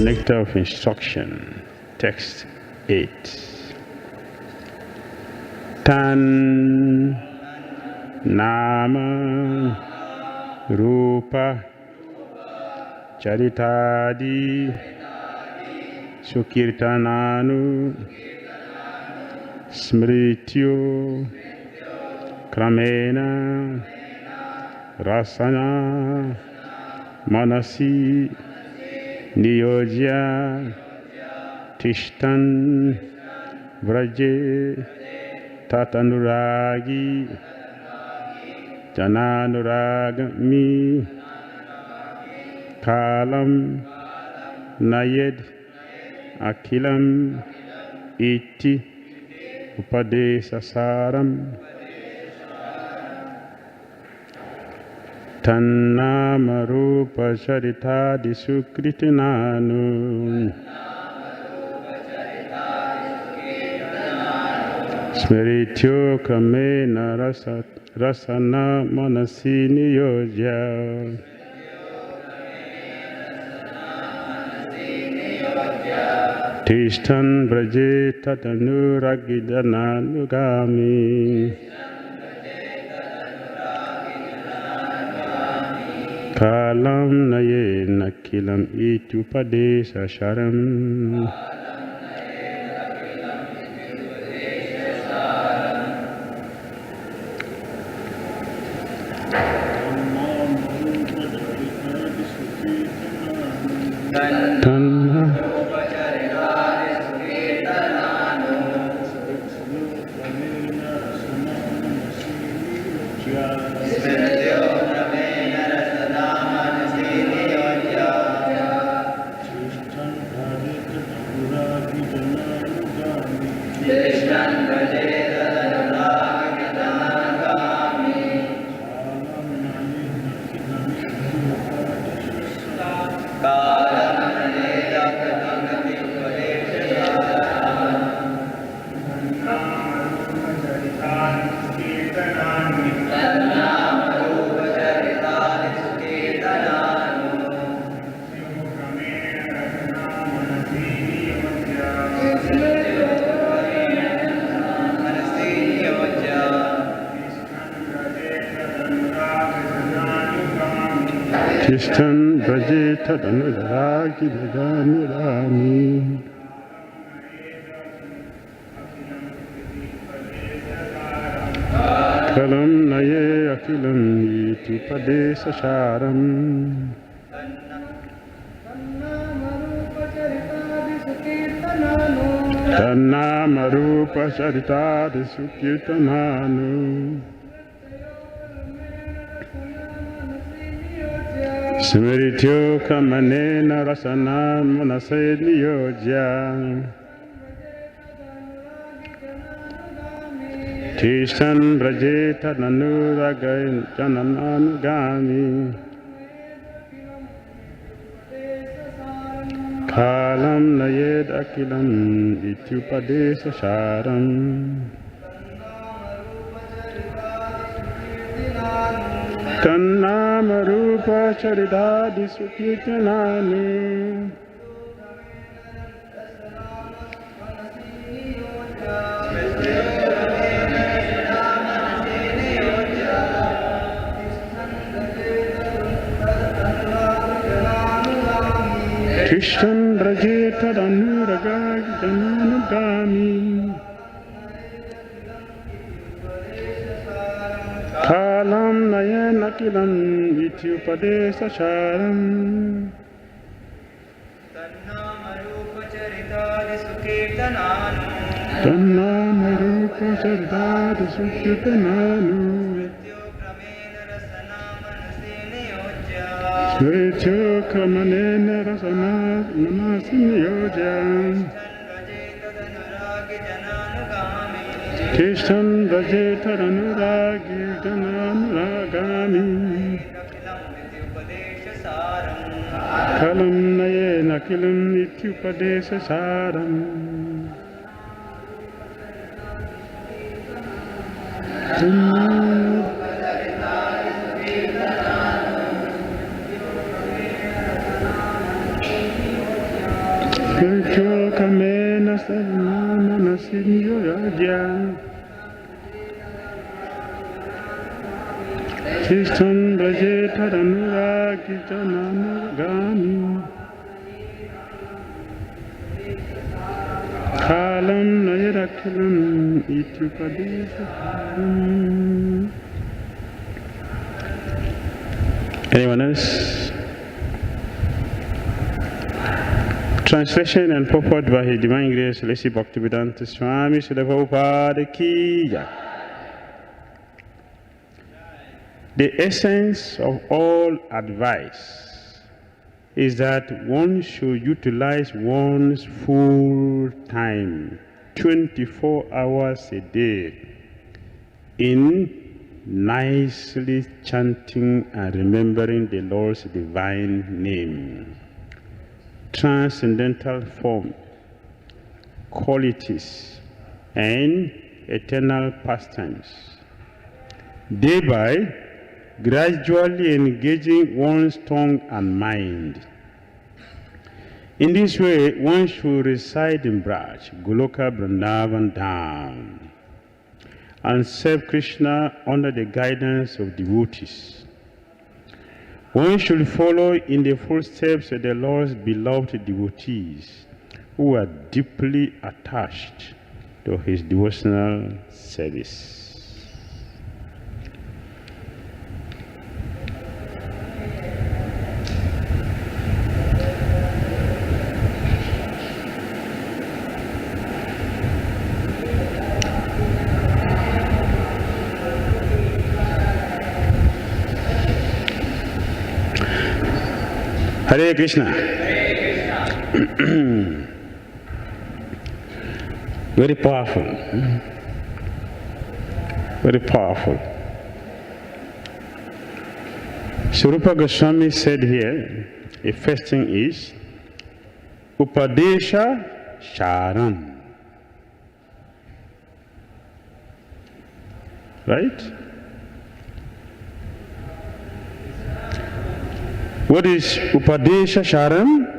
Nectar of Instruction, Text 8. Tan Nama Rupa Charitadi Sukirtananu Smrityo Kramena Rasana Manasi Niyojya Tishtan Vraje Tatanuragi Jananuragami Kalam Nayed Akilam Iti Upadesasaram Tannamarupa Charitadi Sukritinanu Smerityo Kramena Rasana Manasi Niyojya Tishtan Vraje Tatanuragidananugami Kalam Naye Nakilam Itupadesa Sharam Tishtan Vraje Tatanuragi Kalam Naye Akilam Itupadesa Sharam Tannamarupa Charitadi Sukirtananu Smerityo Kamanena Rasana Manase Niyojya Tishtan Vraje Tatanuragidananugami Kalam Nayed Akilam Itupadesa Sharam Tannamarupa Charitadi Sukirtananu Tishtan Vraje Tatanuragidananugami Kalam Nayen Akilam Itupadesa Sharam Tannamarupa Charitadi Sukirtananu Smerityo Kamanena Rasana Manasi Niyojya Tishtan Vraje Tatanuragidananugami Kalam Naye Nakilam Itupadesa Saram sinyoraja Krishnam Vraja Dharanuragami Kalam Nayarakilam Itupadeshasaram. Anyone else? Translation and purport by His Divine Grace, Lecce Bhakti Vedanta Swami Srila Prabhupada Ki Jai. The essence of all advice is that one should utilize one's full time, 24 hours a day, in nicely chanting and remembering the Lord's divine name. Transcendental form, qualities, and eternal pastimes, thereby gradually engaging one's tongue and mind. In this way, one should reside in Vraja, Goloka Vṛndāvana-dhāma, and serve Kṛṣṇa under the guidance of devotees. One should follow in the footsteps of the Lord's beloved devotees who are deeply attached to His devotional service. Hare Krishna. Very powerful. Very powerful. Swarupa Goswami said here, the first thing is Upadesha Sharan. Right? What is Upadesha Sharan?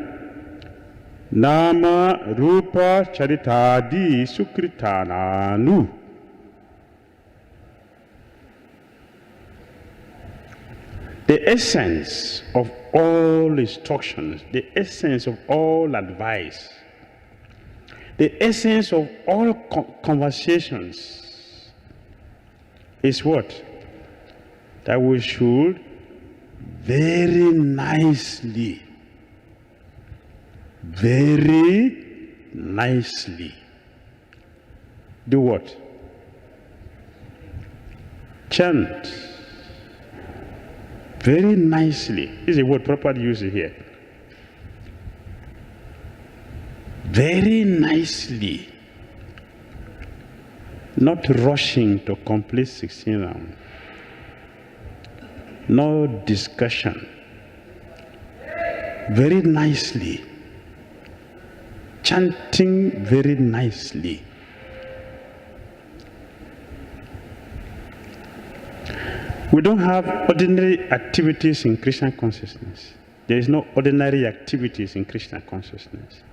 Nama Rupa Charitadi Sukritananu. The essence of all instructions, the essence of all advice, the essence of all conversations is what? That we should very nicely do what? Chant very nicely. This is a word properly used here. Very nicely, not rushing to complete 16 rounds. No discussion. Very nicely. Chanting very nicely. We don't have ordinary activities in Krishna consciousness. There is no ordinary activities in Krishna consciousness.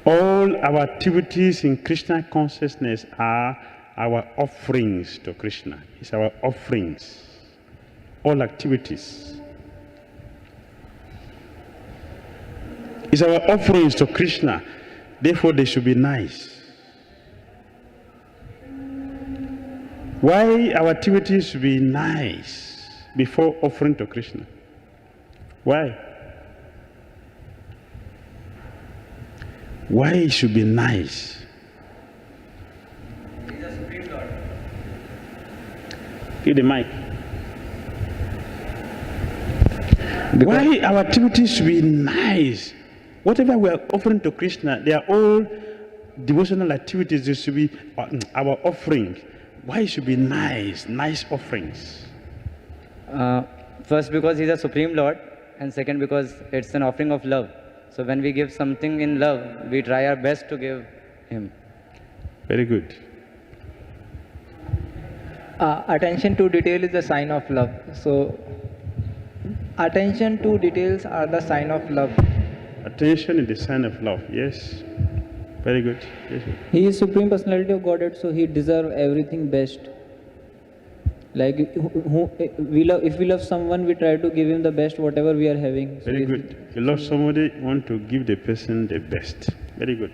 All our activities in Krishna consciousness are our offerings to Krishna. It's our offerings. All activities. It's our offerings to Krishna. Therefore, they should be nice. Why our activities should be nice before offering to Krishna? Why? Why it should be nice? He's a Supreme Lord. Give the mic. Why our activities should be nice? Whatever we are offering to Krishna, they are all devotional activities. They should be our offering. Why it should be nice offerings? First, because he's a Supreme Lord, and second, because it's an offering of love. So when we give something in love, we try our best to give him. Very good. Attention to detail is a sign of love. So attention to details are the sign of love. Attention is the sign of love, yes. Very good. Yes, sir. He is Supreme Personality of Godhead, so he deserves everything best. Like if we love someone, we try to give him the best, whatever we are having. Very good. You love somebody, want to give the person the best. Very good.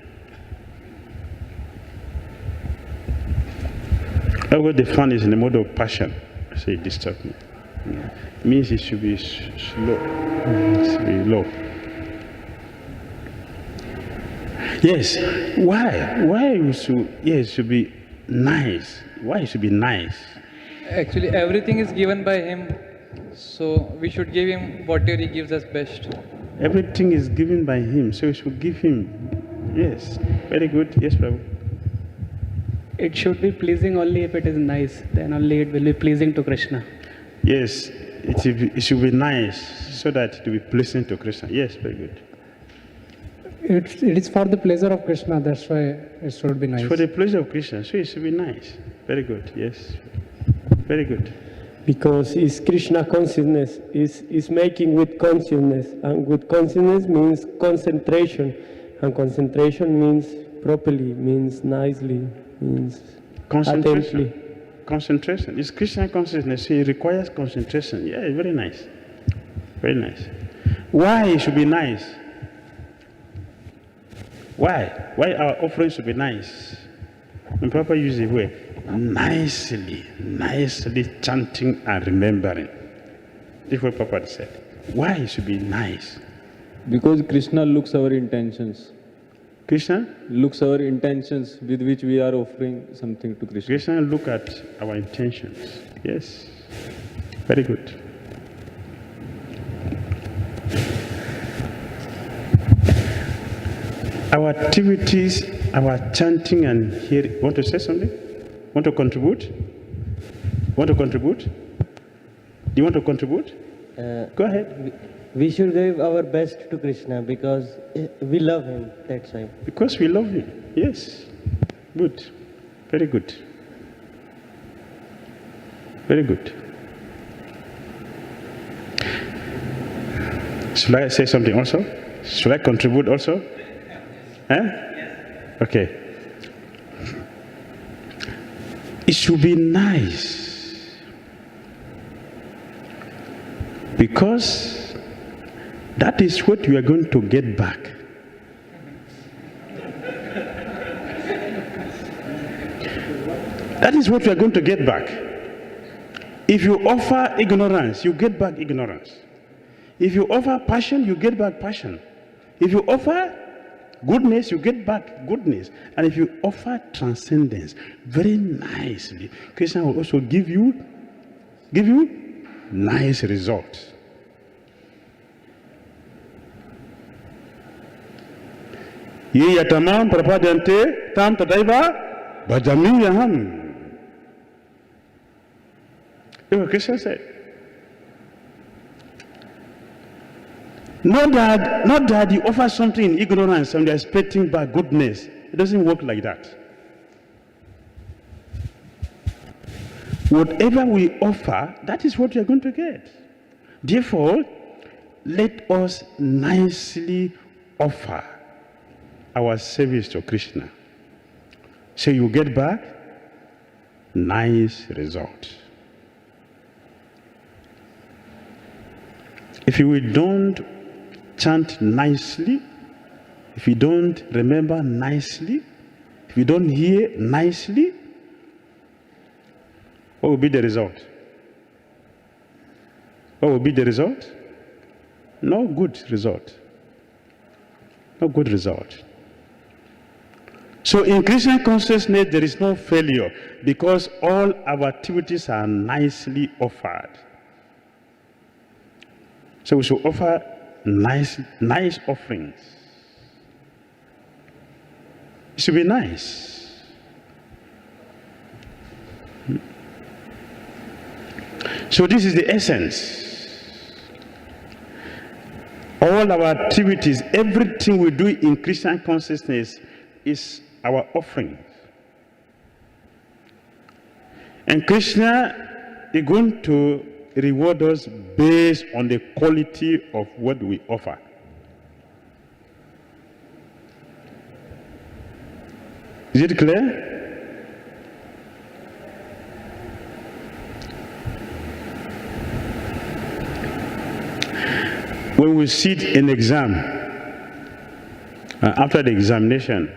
However, the fan is in the mode of passion, so it disturbs me. It means it should be slow. It should be low. Yes. Why? Why you should? Yes, it should be nice. Why it should be nice? Actually, everything is given by him, so we should give him whatever he gives us best. Everything is given by him, so we should give him. Yes. Very good. Yes, Prabhu. It should be pleasing only if it is nice, then only it will be pleasing to Krishna. Yes, it should be nice so that it will be pleasing to Kṛṣṇa. Yes, very good. It is for the pleasure of Krishna, that's why it should be nice. It's for the pleasure of Kṛṣṇa, so it should be nice. Very good. Yes. Very good. Because it's Krishna consciousness, is making with consciousness, and with consciousness means concentration, and concentration means properly, means nicely, means Concentration. attentively. Concentration. It's Krishna consciousness, so it requires concentration. Yeah, very nice. Very nice. Why it should be nice? Why? Why our offering should be nice? When Papa uses the word nicely chanting and remembering. This is what Papa said. Why it should be nice? Because Krishna looks our intentions. Krishna? Looks our intentions with which we are offering something to Krishna. Krishna look at our intentions. Yes. Very good. Our activities, our chanting and hearing. Want to say something? Want to contribute? Want to contribute? Do you want to contribute? Go ahead. We should give our best to Krishna because we love him, that's why. Because we love him. Yes. Good. Very good. Very good. Should I say something also? Should I contribute also? Okay. It should be nice. Because that is what we are going to get back. That is what we are going to get back. If you offer ignorance, you get back ignorance. If you offer passion, you get back passion. If you offer goodness, you get back goodness. And if you offer transcendence, very nicely, Krishna will also give you nice results. Ye yatamam prapadante tam tadaiva bhajamiyaham. That's what Krishna said. Not that you offer something in ignorance and you're expecting back goodness. It doesn't work like that. Whatever we offer, that is what you're going to get. Therefore, let us nicely offer our service to Krishna. So you get back nice result. If we don't chant nicely, if we don't remember nicely, if we don't hear nicely, what will be the result? What will be the result? No good result. No good result. So in Christian consciousness, there is no failure because all our activities are nicely offered. So we should offer nice offerings. It should be nice. So this is the essence. All our activities, everything we do in Christian consciousness is our offering. And Krishna is going to reward us based on the quality of what we offer. Is it clear? When we sit in exam, after the examination,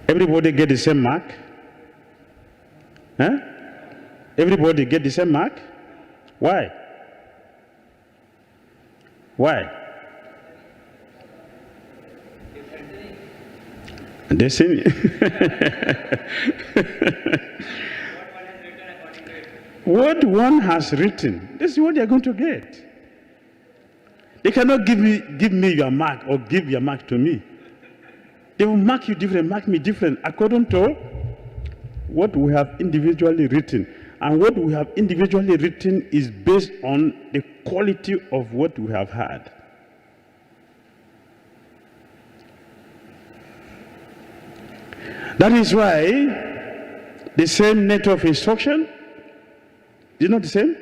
everybody get the same mark? Huh? Everybody get the same mark? Why? Why? Destiny. What one has written, this is what they are going to get. They cannot give me your mark or give your mark to me. They will mark you different, mark me different, according to what we have individually written. And what we have individually written is based on the quality of what we have had. That is why the same nature of instruction is not the same.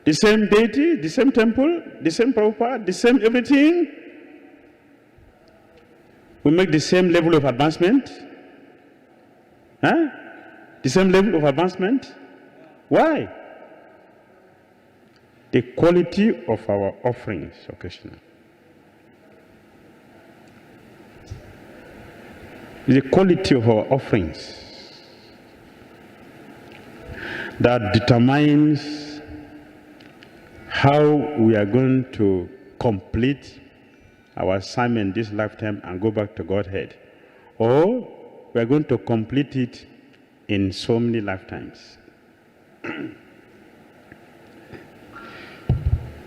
The same deity, the same temple, the same Prabhupada, the same everything. We make the same level of advancement. Huh? The same level of advancement. Why? The quality of our offerings, O Kṛṣṇa. The quality of our offerings that determines how we are going to complete our assignment this lifetime and go back to Godhead. Or we are going to complete it in so many lifetimes.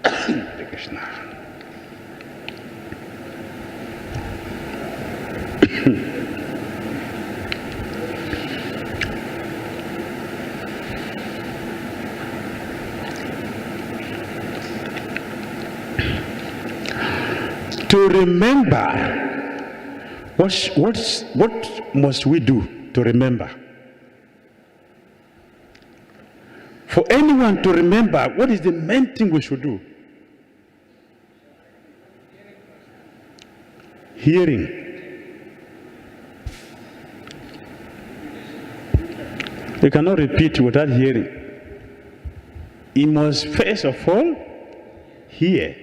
Kṛṣṇa. To remember, what must we do to remember? For anyone to remember, what is the main thing we should do? Hearing. You cannot repeat without hearing. You must first of all hear.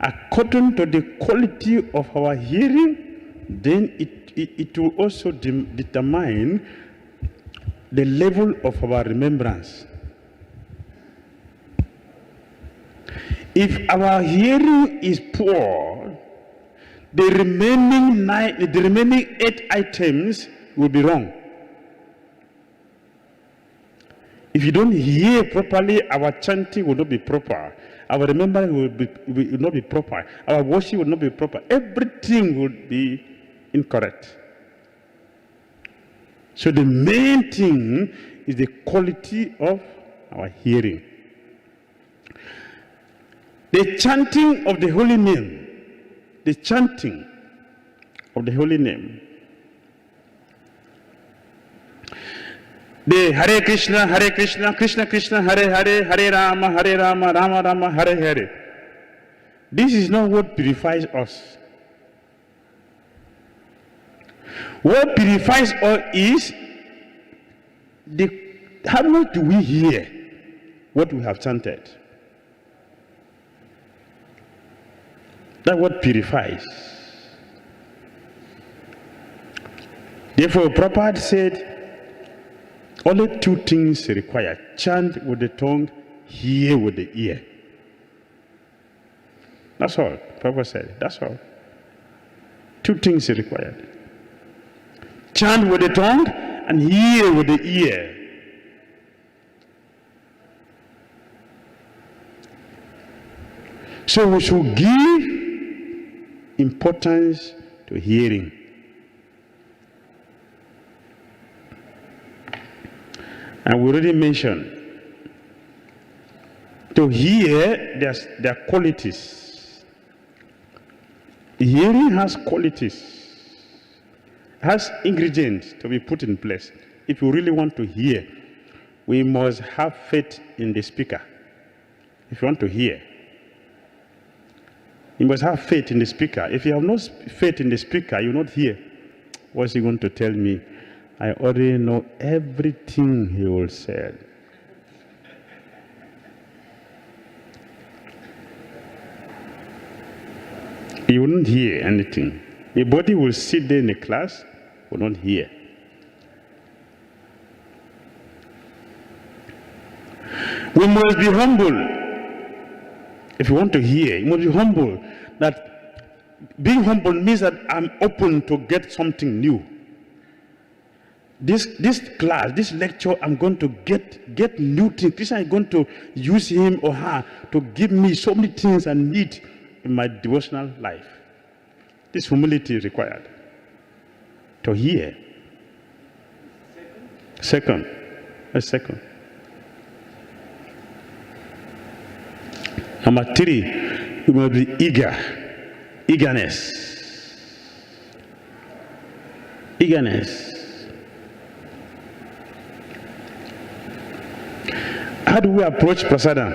According to the quality of our hearing, then it will also determine the level of our remembrance. If our hearing is poor, the remaining 8 items will be wrong. If you don't hear properly, our chanting will not be proper. Our remembrance will not be proper. Our worship will not be proper. Everything will be incorrect. So the main thing is the quality of our hearing. The chanting of the holy name, the chanting of the holy name, the Hare Krishna, Krishna Krishna, Hare Hare, Hare Rama, Rama Rama, Hare Hare. This is not what purifies us. What purifies us is how much do we hear what we have chanted. That's what purifies. Therefore, Prabhupada said, only 2 things required: chant with the tongue, hear with the ear. That's all. Prabhupada said, that's all. 2 things required: chant with the tongue and hear with the ear. So we should give importance to hearing. And we already mentioned, to hear, there are qualities. Hearing has qualities, has ingredients to be put in place. If you really want to hear, we must have faith in the speaker. If you want to hear, you must have faith in the speaker. If you have no faith in the speaker, you will not hear. What's he going to tell me? I already know everything he will say. You wouldn't hear anything. Your body will sit there in the class, will not hear. We must be humble. If you want to hear, you must be humble. That being humble means that I'm open to get something new. This class, this lecture, I'm going to get new things. Kṛṣṇa is going to use him or her to give me so many things I need in my devotional life. This humility is required to hear. Second. Number 3, you must be eagerness. How do we approach prasadam?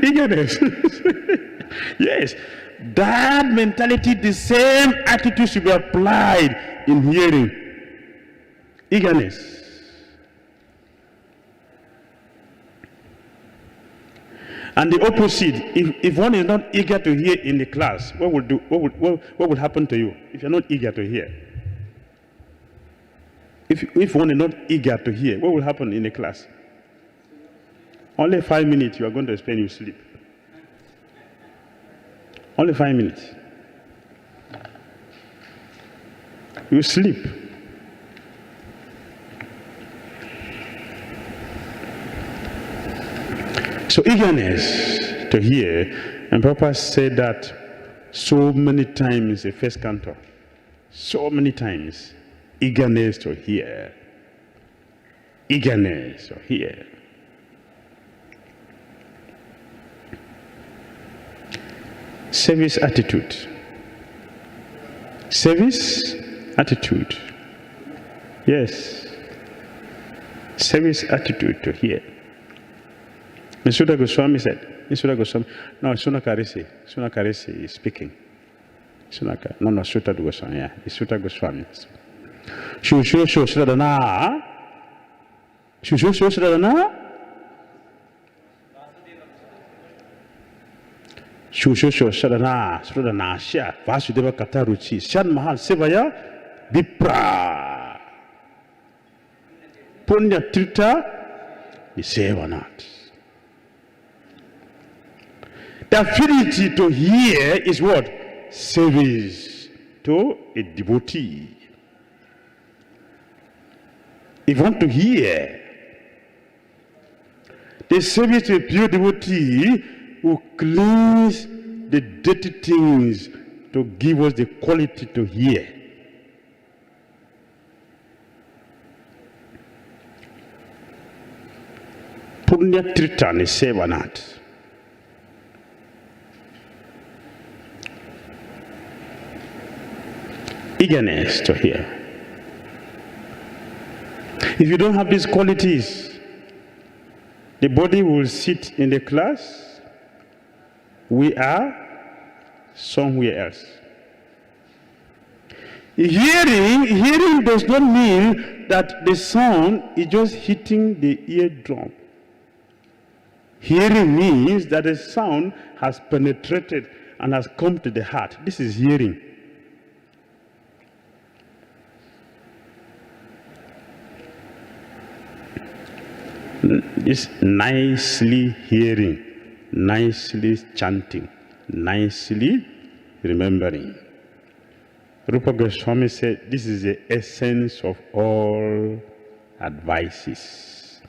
Eagerness. Yes. That mentality, the same attitude should be applied in hearing. Eagerness. And the opposite, if one is not eager to hear in the class, what would happen to you if you're not eager to hear? If one is not eager to hear, what will happen in the class? Only 5 minutes you are going to spend, you sleep. Only 5 minutes. You sleep. So eagerness to hear, and Prabhupada said that so many times in the first canto. So many times. Eagerness to hear. Eagerness to hear. Service attitude. Service attitude. Yes. Service attitude to hear. Sutta Goswami said, no, Sutta Karisi is speaking. Sutta Goswami, yeah, it's Sutta Goswami. Shusho Shradana. Shusho Shradana Sha Vasudeva Kataruchi Shan Mahal Sevaya Vipra Punya Trita Sevanat. The affinity to hear is what? Service to a devotee. If you want to hear, the service to a pure devotee who cleans the dirty things to give us the quality to hear. Punya Tritani Sevanat. Eagerness to hear. If you don't have these qualities, the body will sit in the class. We are somewhere else. Hearing does not mean that the sound is just hitting the eardrum. Hearing means that the sound has penetrated and has come to the heart. This is hearing. It's nicely hearing, nicely chanting, nicely remembering. Rupa Goswami said this is the essence of all advices.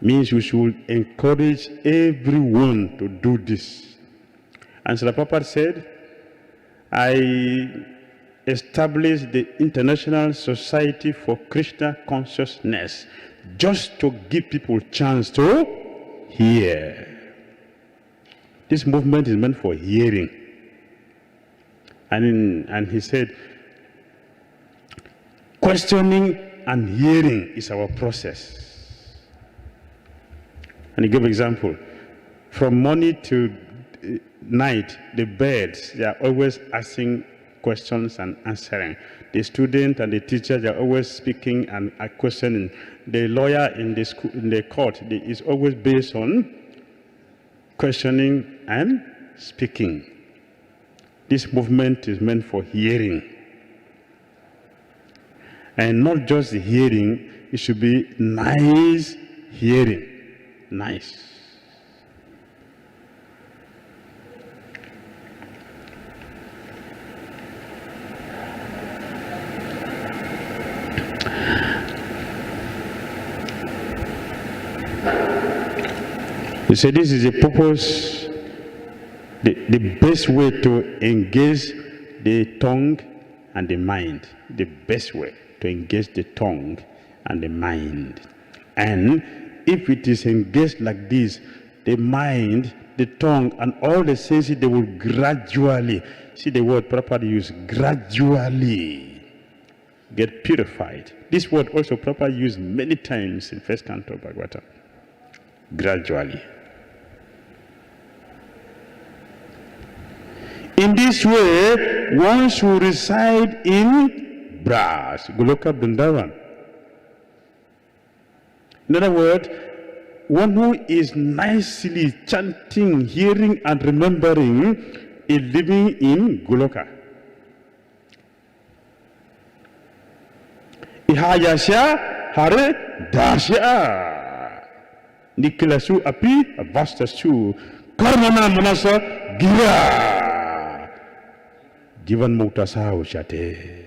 Means we should encourage everyone to do this. And Srila Prabhupada said, I established the International Society for Kṛṣṇa Consciousness just to give people a chance to hear. This movement is meant for hearing. And he said, questioning and hearing is our process. And he gave example. From morning till night, the birds, they are always asking questions and answering. The student and the teacher, they are always speaking and questioning. The lawyer in the school, in the court, is always based on questioning and speaking. This movement is meant for hearing. And not just hearing, it should be nice hearing. Nice. You say this is the purpose, the best way to engage the tongue and the mind. The best way to engage the tongue and the mind. And if it is engaged like this, the mind, the tongue, and all the senses, they will gradually, see the word properly used, gradually get purified. This word also properly used many times in first canto of Bhagavatam. Gradually. In this way, one should reside in Vraja, Goloka Vṛndāvana. In other words, one who is nicely chanting, hearing, and remembering is living in Goloka. Ihayasya hare dasya nikilasu api vastasu karmana manasa gira jivan mukta sauchate.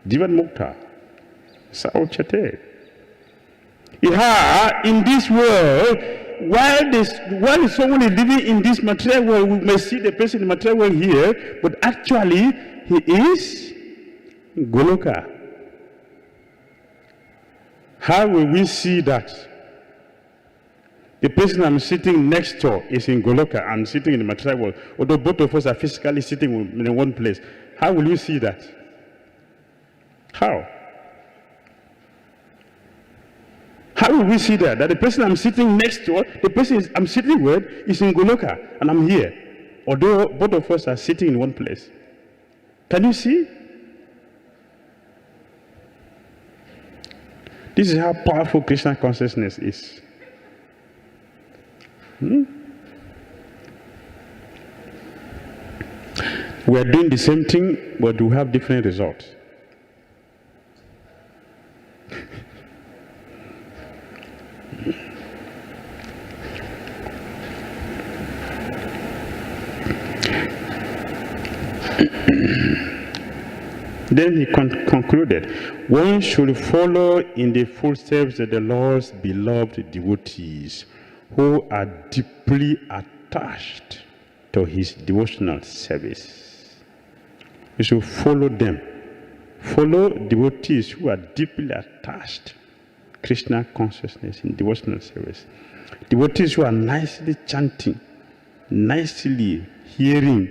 Jivan mukta sauchate. In this world, while someone is living in this material world, we may see the person in the material world here, but actually he is Goloka. How will we see that? The person I'm sitting next to is in Goloka, I'm sitting in the material world, although both of us are physically sitting in one place. How will you see that? How? How will we see that? That the person I'm sitting next to, the person I'm sitting with, is in Goloka, and I'm here. Although both of us are sitting in one place. Can you see? This is how powerful Kṛṣṇa consciousness is. We are doing the same thing, but we have different results. Then he concluded, one should follow in the footsteps of the Lord's beloved devotees who are deeply attached to his devotional service. We should follow them. Follow devotees who are deeply attached to Kṛṣṇa consciousness in devotional service. Devotees who are nicely chanting, nicely hearing,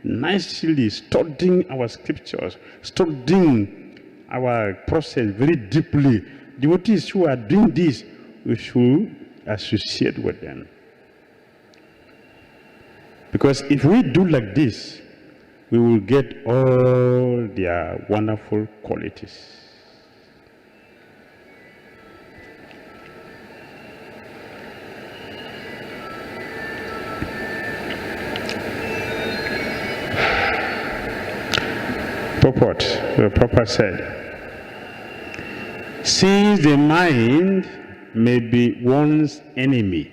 nicely studying our scriptures, studying our process very deeply. Devotees who are doing this, we should associate with them. Because if we do like this, we will get all their wonderful qualities. Purport, the Prabhupada said, since the mind may be one's enemy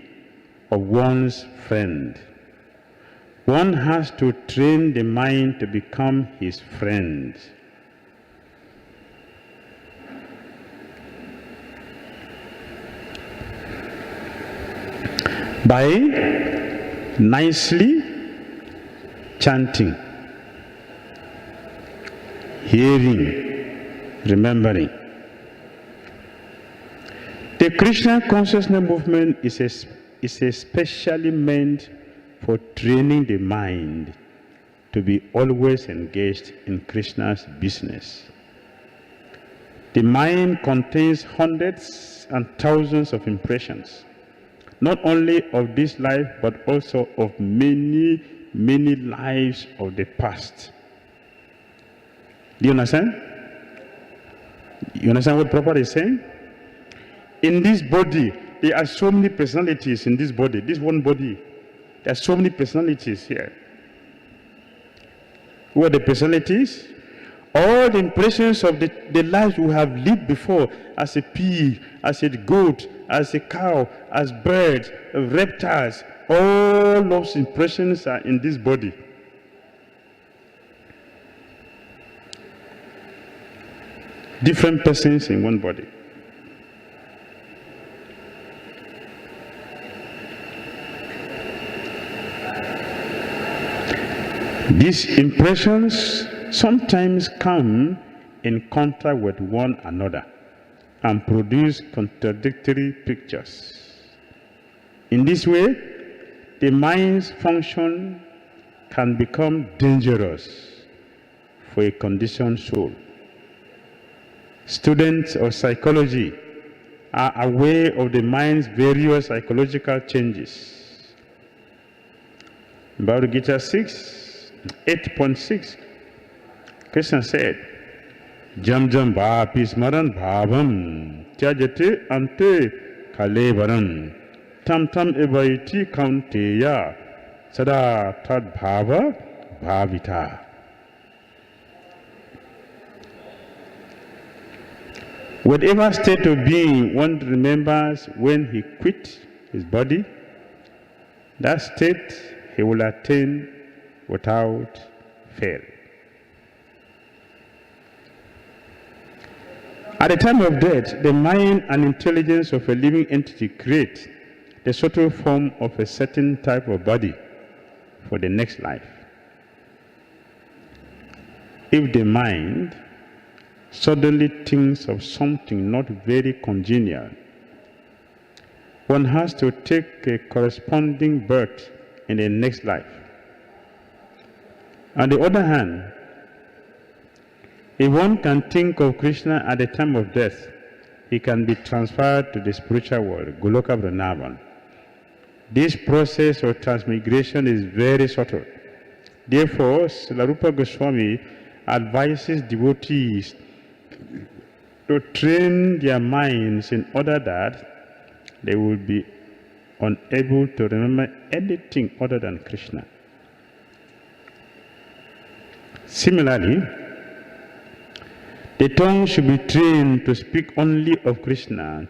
or one's friend, one has to train the mind to become his friend. By nicely chanting, hearing, remembering. The Kṛṣṇa consciousness movement is especially meant for training the mind to be always engaged in Kṛṣṇa's business. The mind contains hundreds and thousands of impressions. not only of this life, but also of many, many lives of the past. Do you understand? You understand what Prabhupada is saying? In this body, there are so many personalities in this body, this one body. There are so many personalities here. Who are the personalities? All the impressions of the lives we have lived before, as a pig, as a goat, as a cow, as birds, reptiles, all those impressions are in this body. Different persons in one body. These impressions sometimes come in contact with one another and produce contradictory pictures. In this way, the mind's function can become dangerous for a conditioned soul. Students of psychology are aware of the mind's various psychological changes. Bhagavad Gita 8.6, Kṛṣṇa said, Jam jam bhapi smaran bhavam tyajate ante kalevaram tam tam evaiti 𝐾𝐻𝐤𝐢 sada tad bhava bhavita. Whatever state of being one remembers when he quit his body, that state he will attain without fail. At the time of death, the mind and intelligence of a living entity create the subtle form of a certain type of body for the next life. If the mind suddenly thinks of something not very congenial, one has to take a corresponding birth in the next life. On the other hand, if one can think of Kṛṣṇa at the time of death, he can be transferred to the spiritual world, Goloka Vṛndāvana. This process of transmigration is very subtle. Therefore, Srila Rupa Goswami advises devotees to train their minds in order that they will be unable to remember anything other than Kṛṣṇa. Similarly, the tongue should be trained to speak only of Kṛṣṇa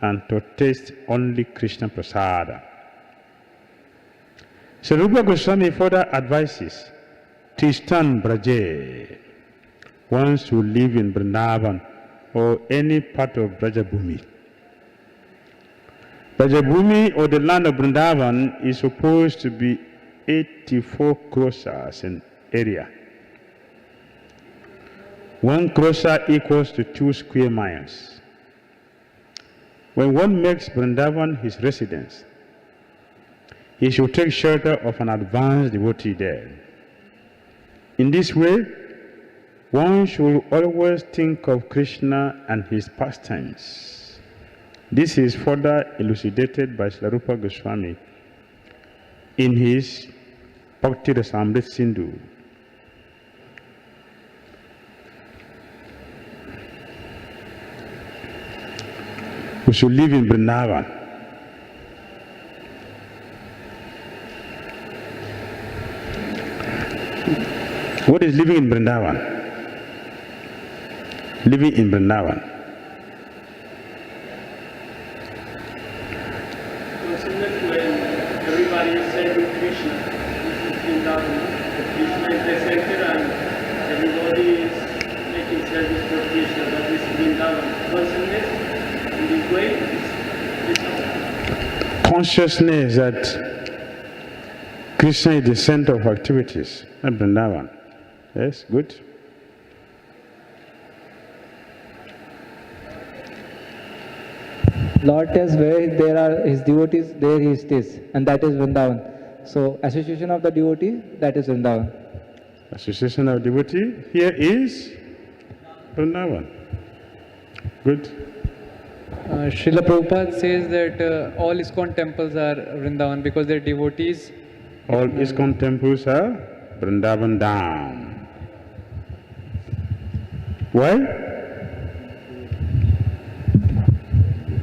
and to taste only Kṛṣṇa prasada. So Rupa Goswami further advises Tishtan Vraja, ones who live in Vrindavan or any part of Vraja Bhumi. Vraja Bhumi, or the land of Vrindavan, is supposed to be 84 krosas in area. 1 krosa equals to 2 square miles. When one makes Vrindavan his residence, he should take shelter of an advanced devotee there. In this way, one should always think of Kṛṣṇa and his pastimes. This is further elucidated by Srila Rupa Goswami in his Bhakti Dhira Damodara Swami. We should live in Vrindavan. What is living in Vrindavan? Living in Vrindavan. Everybody is serving Kṛṣṇa. This is Vrindavan. Kṛṣṇa is the center and everybody is making service for Kṛṣṇa. That is Vrindavan. Consciousness in this way is Consciousness that Kṛṣṇa is the center of activities at Vrindavan. Yes, good. Lord tells where there are his devotees, there he stays, and that is Vrindavan. So, association of the devotee, that is Vrindavan. Association of devotee, here is Vrindavan. Good. Srila Prabhupada says that all ISKCON temples are Vrindavan because their devotees. All ISKCON temples are Vṛndāvana-dhāma. Why?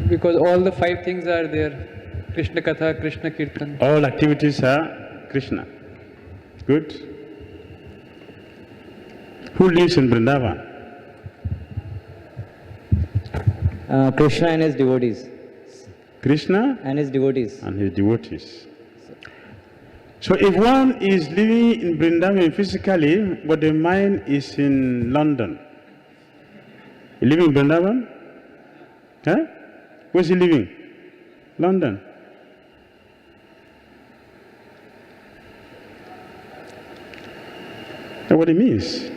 Because all the 5 things are there. Krishna Katha, Krishna Kirtan. All activities are Krishna. Good. Who lives in Vrindavan? Kṛṣṇa and his devotees. Krishna And his devotees. and his devotees. So if one is living in Vrindavan physically, but the mind is in London, you live in Vrindavan? Huh? Where's he living? London. That's what it means.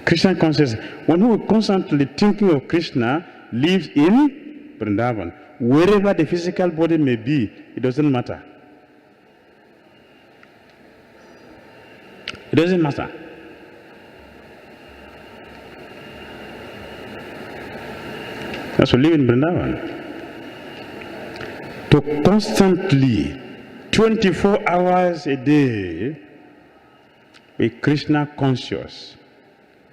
Krishna consciousness. One who is constantly thinking of Krishna lives in Vrindavan. Wherever the physical body may be, it doesn't matter. It doesn't matter. That's what live in Vrindavan. To constantly, 24 hours a day, be Krishna conscious.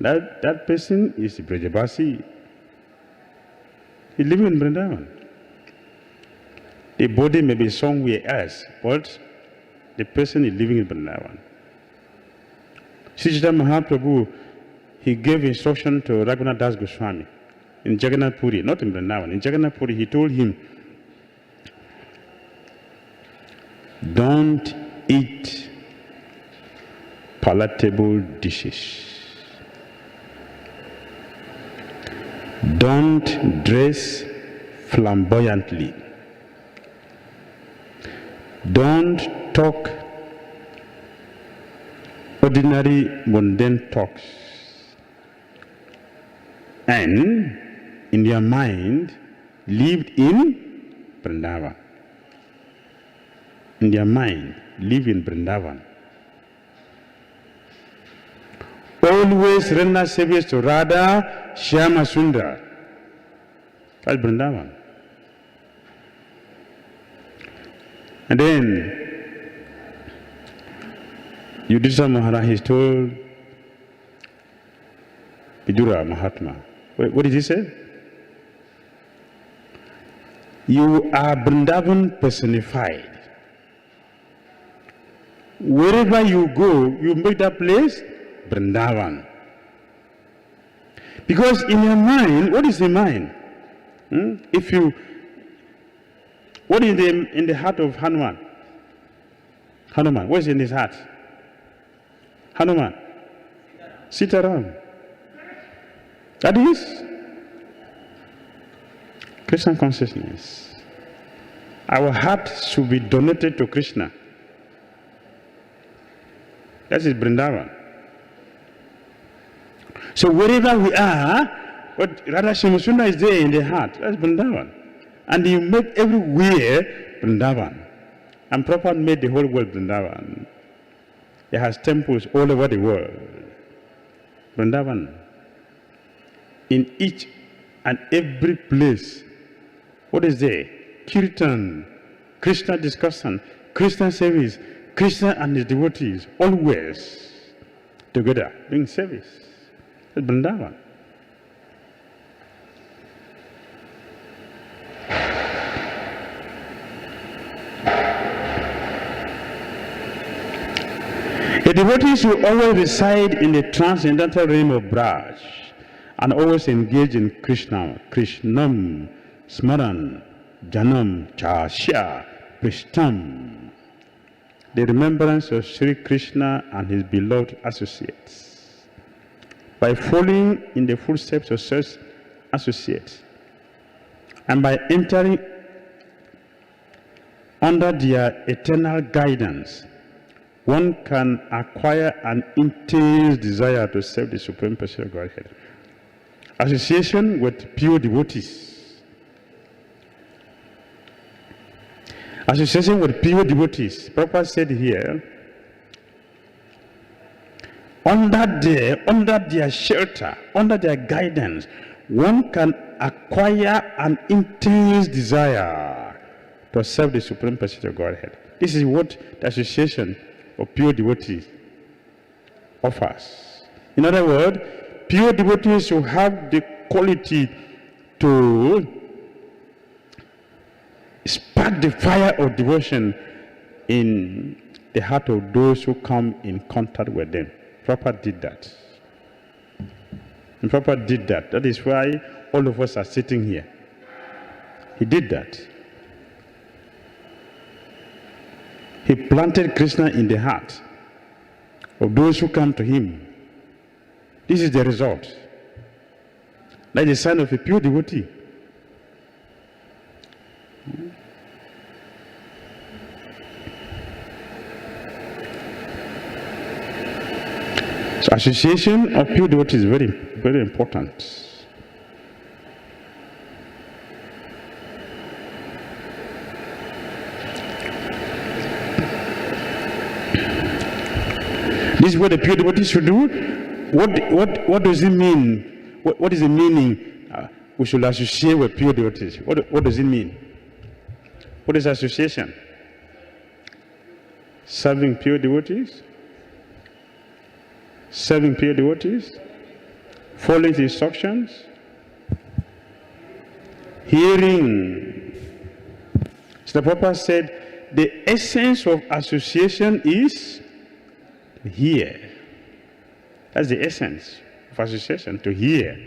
That person is Brajabasi. He lives in Vrindavan. The body may be somewhere else, but the person is living in Vrindavan. Srijita Mahaprabhu, he gave instruction to Raghunath Das Goswami in Jagannath Puri, not in Vrindavan. In Jagannath Puri, he told him, don't eat palatable dishes. Don't dress flamboyantly. Don't talk ordinary mundane talks. And in their mind, lived in Vrindavan. In their mind, live in Vrindavan. Always render service to Radha, Shyama Sundar. That's Vrindavan. And then, Yudhishthira Maharaj, he told Vidura Mahatma, what did he say? You are Vrindavan personified. Wherever you go, you make that place Vrindavan. Because in your mind, what is the mind? What is in the heart of Hanuman? Hanuman, what is in his heart? Hanuman. Sitaram. That is Krishna consciousness. Our heart should be donated to Krishna. That is Vrindavan. So wherever we are, but Radha Shyama is there in the heart. That's Vrindavan. And you make everywhere Vrindavan. And Prabhupada made the whole world Vrindavan. He has temples all over the world. Vrindavan. In each and every place, what is there? Kirtan, Krishna discussion, Krishna service, Krishna and his devotees, always together doing service. That's Vrindavan. The devotees will always reside in the transcendental realm of Vraja and always engage in Kṛṣṇa, Krishnam, Smaran, Janam, Chasya, Prishtam, the remembrance of Sri Krishna and his beloved associates. By following in the footsteps of such associates and by entering under their eternal guidance, one can acquire an intense desire to serve the Supreme Personality of Godhead. Association with pure devotees. Association with pure devotees. Prabhupada said here, under their shelter, under their guidance, one can acquire an intense desire to serve the Supreme Personality of Godhead. This is what the association of pure devotees offers. In other words, pure devotees who have the quality to spark the fire of devotion in the heart of those who come in contact with them. Prabhupada did that. And Prabhupada did that. That is why all of us are sitting here. He did that. He planted Kṛṣṇa in the heart of those who come to him. This is the result. That is a sign of a pure devotee. So association of pure devotees is very, very important. This is what the pure devotees should do. What does it mean? What is the meaning? We should associate with pure devotees. What does it mean? What is association? Serving pure devotees? Serving pure devotees? Following the instructions? Hearing. So the Prabhupada said, the essence of association is to hear. That's the essence of association, to hear.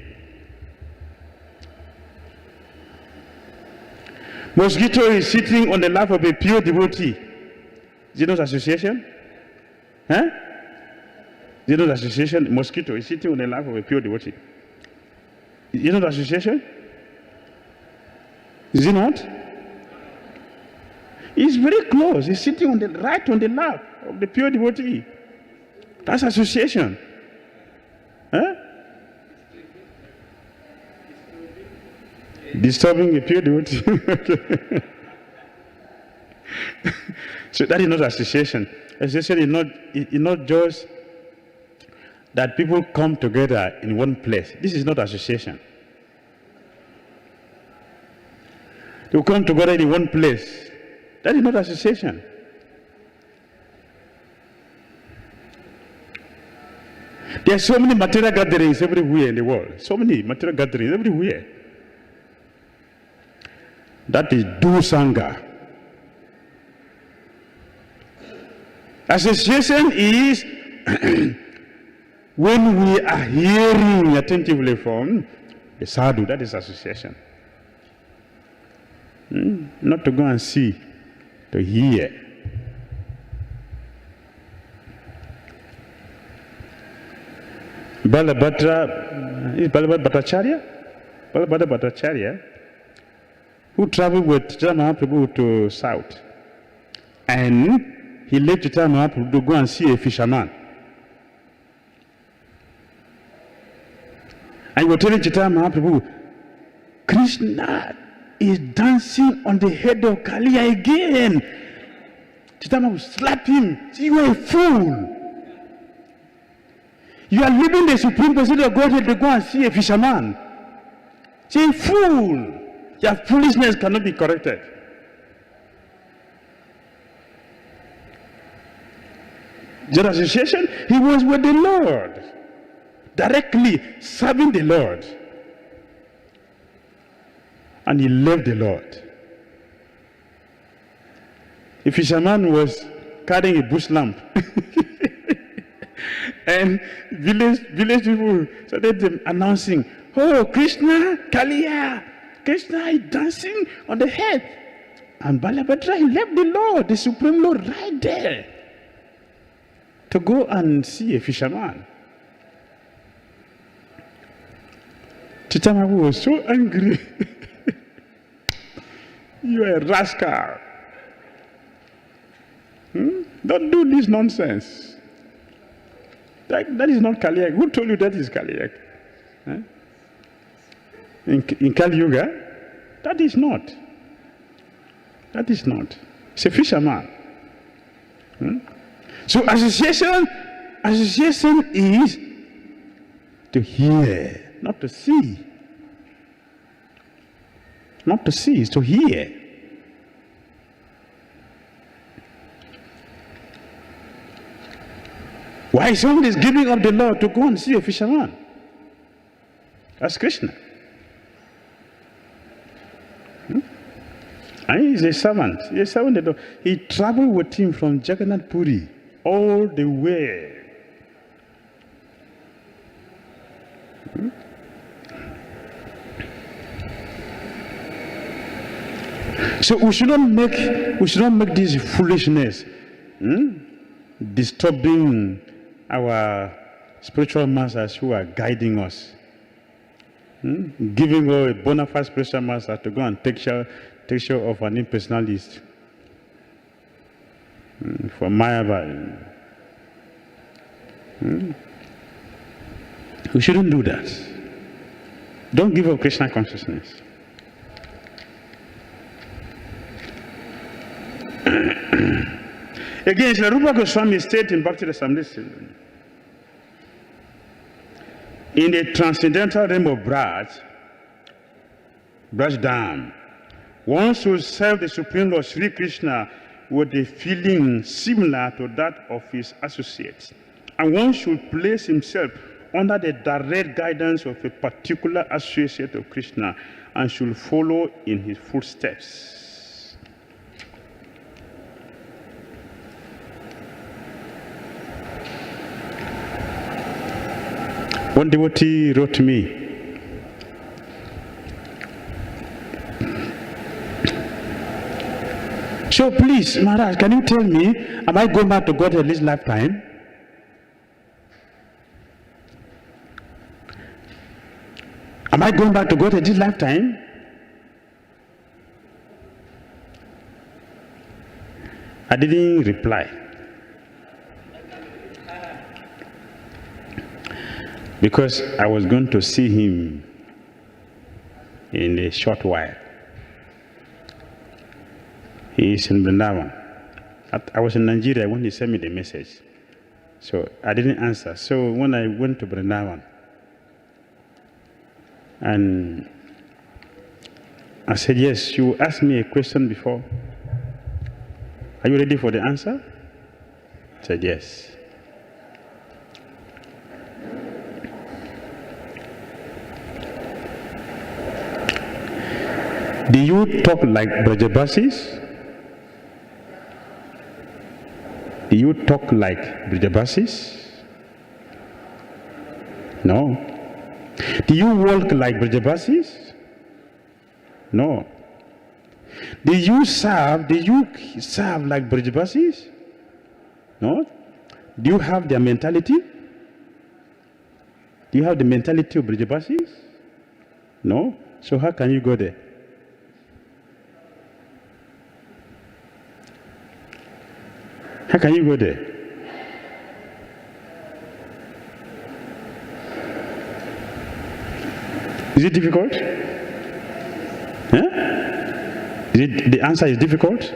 Mosquito is sitting on the lap of a pure devotee. Is it not association? Huh? Is it not association? Mosquito is sitting on the lap of a pure devotee. Is it not association? Is it not? He's very close. He's sitting on right on the lap of the pure devotee. That's association. Huh? Disturbing a pure devotee. So that is not association. Association is not just that people come together in one place. This is not association. They come together in one place. That is not association. There are so many material gatherings everywhere in the world. So many material gatherings everywhere. That is sanga. Association is when we are hearing attentively from the sadhu. That is association. Not to go and see, to hear. Balabhadra, is Balabhadra Bhattacharya? Balabhadra Bhattacharya, who traveled with Chaitanya Mahaprabhu to south. And he left Chaitanya Mahaprabhu to go and see a fisherman. And he was telling Chaitanya Mahaprabhu, Kṛṣṇa is dancing on the head of Kaliya again. Chaitanya Mahaprabhu slapped him. You are a fool. You are leaving the Supreme Personality of Godhead to go and see a fisherman. Say, fool. Your foolishness cannot be corrected. Your association, he was with the Lord, directly serving the Lord. And he left the Lord. A fisherman was carrying a bush lamp. And village people started announcing, oh, Kṛṣṇa, Kaliya, Kṛṣṇa is dancing on the head. And Balabhadra, he left the Lord, the Supreme Lord, right there to go and see a fisherman. Chaitanya Mahaprabhu was so angry. You are a rascal. Don't do this nonsense. That is not Kali Yuga. Who told you that is Kali Yuga? Huh? In Kali Yuga, that is not. That is not. It's a fisherman. So association is to hear, not to see. Not to see, it's to hear. Why somebody is giving up the law to go and see a fisherman? That's Kṛṣṇa. And he's a servant. He's a servant. He traveled with him from Jagannath Puri all the way. So we should not make this foolishness disturbing our spiritual masters who are guiding us. Giving a bona fide spiritual master to go and take care of an impersonalist for Mayavad. We shouldn't do that. Don't give up Krishna consciousness. Again, Srila Rupa Goswami stated in Bhakti Dhira Damodara, in the transcendental realm of Vraja Dham, one should serve the Supreme Lord Sri Krishna with a feeling similar to that of his associates. And one should place himself under the direct guidance of a particular associate of Krishna and should follow in his footsteps. One devotee wrote to me, "So please, Maharaj, can you tell me, am I going back to God in this lifetime? Am I going back to God in this lifetime?" I didn't reply. Because I was going to see him in a short while. He is in Vrindavan. I was in Nigeria when he sent me the message. So I didn't answer. So when I went to Vrindavan, and I said, "Yes, you asked me a question before. Are you ready for the answer?" I said, "Yes." Do you talk like Brajabasis? Do you talk like Brajabasis? No. Do you walk like Brajabasis? No. Do you serve like Brajabasis? No. Do you have their mentality? Do you have the mentality of Brajabasis? No. So how can you go there? How can you go there? Is it difficult? Huh? The answer is difficult?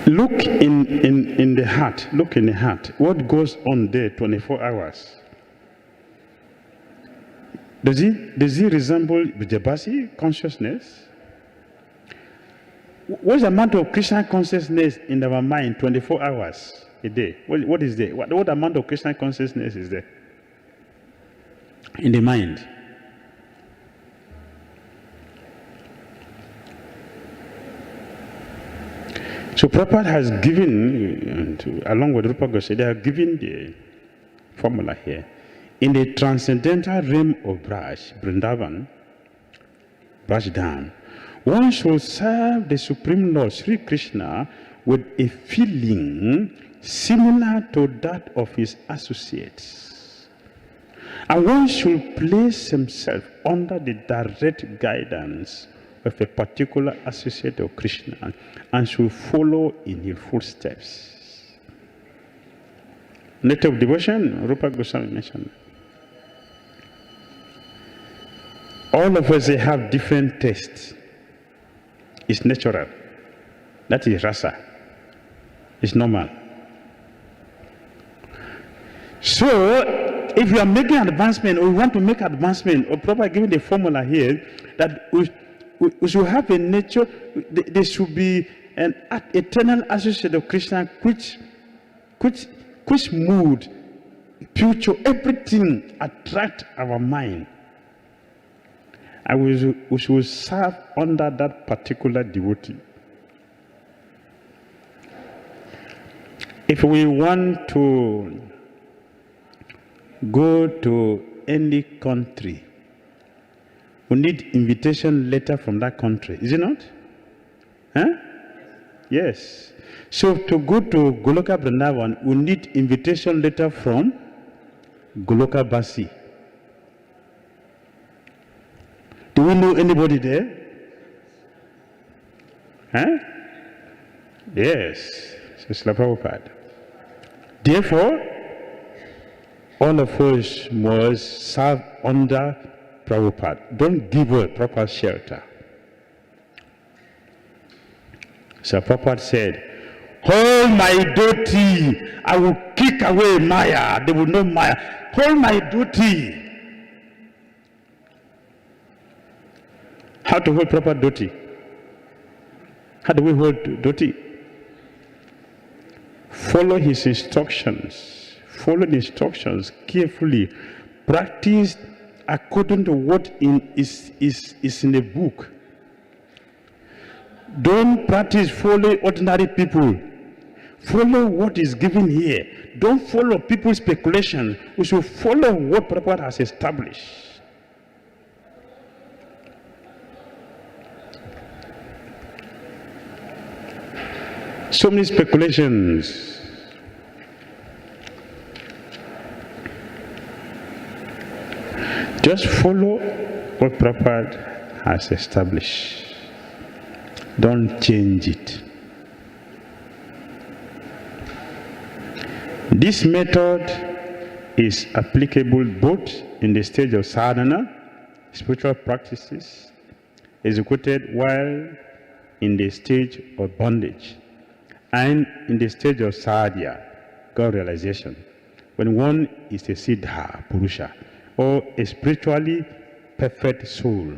Look in the heart. Look in the heart. What goes on there 24 hours? Does it resemble Vijayabhasi consciousness? What's the amount of Krishna consciousness in our mind 24 hours a day? What is there? What amount of Krishna consciousness is there in the mind? So Prabhupada has given, along with Rupa Goswami, they have given the formula here. In the transcendental realm of Vrindavan, Dham, one should serve the Supreme Lord Sri Krishna with a feeling similar to that of his associates. And one should place himself under the direct guidance of a particular associate of Krishna and should follow in his footsteps. Native devotion, Rupa Goswami mentioned. All of us have different tastes. It's natural. That is rasa. It's normal. So, if you are making advancement, or we want to make advancement, or proper giving the formula here, that we should have a nature, there should be an eternal associate of Kṛṣṇa, which mood, future, everything attract our mind. And we should serve under that particular devotee. If we want to go to any country, we need invitation letter from that country, is it not? Huh? Yes. So to go to Goloka Vṛndāvana, we need invitation letter from Goloka Vasi. Do we know anybody there? Huh? Yes. So Srila Prabhupada. Therefore, all of us must serve under Prabhupada. Don't give her proper shelter. So Prabhupada said, hold my duty, I will kick away Maya. They will know Maya. Hold my duty. How to hold proper duty? How do we hold duty? Follow his instructions. Follow the instructions carefully. Practice according to what is in the book. Don't practice following ordinary people. Follow what is given here. Don't follow people's speculation. We should follow what Prabhupada has established. So many speculations. Just follow what Prabhupada has established. Don't change it. This method is applicable both in the stage of sadhana, spiritual practices, executed while in the stage of bondage, and in the stage of sadhya, God realization, when one is a siddha purusha, or a spiritually perfect soul.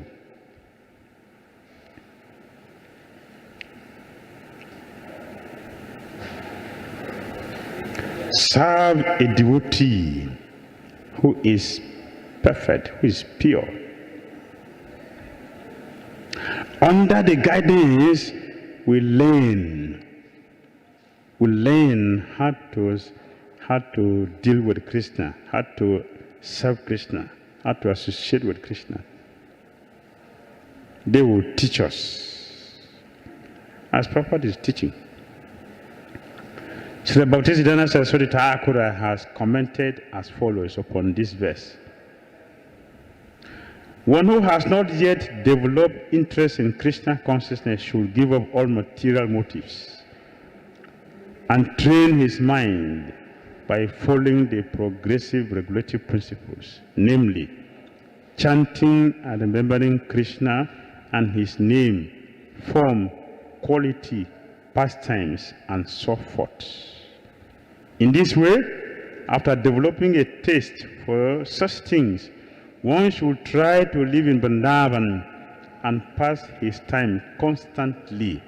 Serve a devotee who is perfect, who is pure. Under the guidance, we learn how to deal with Kṛṣṇa, how to serve Kṛṣṇa, how to associate with Kṛṣṇa. They will teach us, as Prabhupada is teaching. Srila Bhakti Siddhanta Saraswati Thakura has commented as follows upon this verse. One who has not yet developed interest in Kṛṣṇa consciousness should give up all material motives and train his mind by following the progressive regulative principles, namely chanting and remembering Kṛṣṇa and his name, form, quality, pastimes, and so forth. In this way, after developing a taste for such things, one should try to live in Vṛndāvana and pass his time constantly